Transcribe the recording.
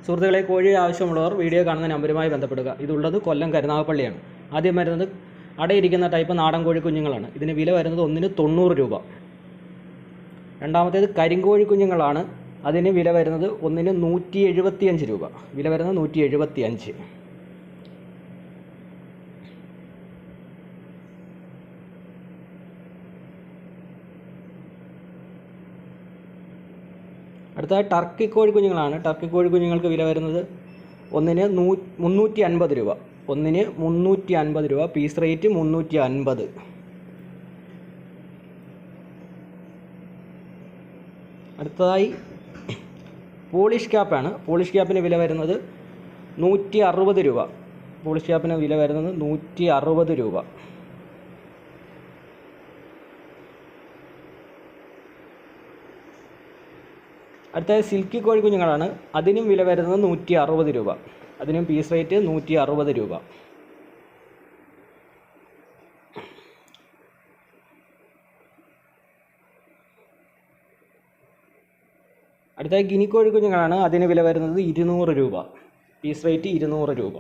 സുഹൃത്തുക്കളെ, കോഴി ആവശ്യമുള്ളവർ വീഡിയോ കാണുന്ന നമ്പറുമായി ബന്ധപ്പെടുക. ഇതുള്ളത് കൊല്ലം കരുനാഗപ്പള്ളിയാണ്. ആദ്യം വരുന്നത് അടയിരിക്കുന്ന ടൈപ്പ് നാടൻ കോഴി കുഞ്ഞുങ്ങളാണ്. ഇതിന് വില വരുന്നത് ഒന്നിന് 90 രൂപ. രണ്ടാമത്തേത് കരിങ്കോഴി കുഞ്ഞുങ്ങളാണ്. അതിന് വില വരുന്നത് ഒന്നിന് 175 രൂപ. വില വരുന്നത് 175. അടുത്തത് ടർക്കി കോഴി കുഞ്ഞുങ്ങളാണ്. ടർക്കി കോഴി കുഞ്ഞുങ്ങൾക്ക് വില വരുന്നത് ഒന്നിന് 350 രൂപ. ഒന്നിന് 350 രൂപ. Piece rate 350. അടുത്തതായി പോളിഷ് ക്യാപ്പാണ്. പോളിഷ് ക്യാപ്പിന് വില വരുന്നത് 160 രൂപ. പോളിഷ് ക്യാപ്പിന് വില വരുന്നത് 160 രൂപ. അടുത്തത് സിൽക്കി കോഴി കുഞ്ഞുങ്ങളാണ്. അതിനും വില വരുന്നത് 160 രൂപ. അതിനും പീസ് റേറ്റ് 160 രൂപ. അടുത്തത് ഗിനി കോഴി കുഞ്ഞുങ്ങളാണ്. അതിന് വില വരുന്നത് 200 രൂപ. പീസ് റേറ്റ് 200 രൂപ.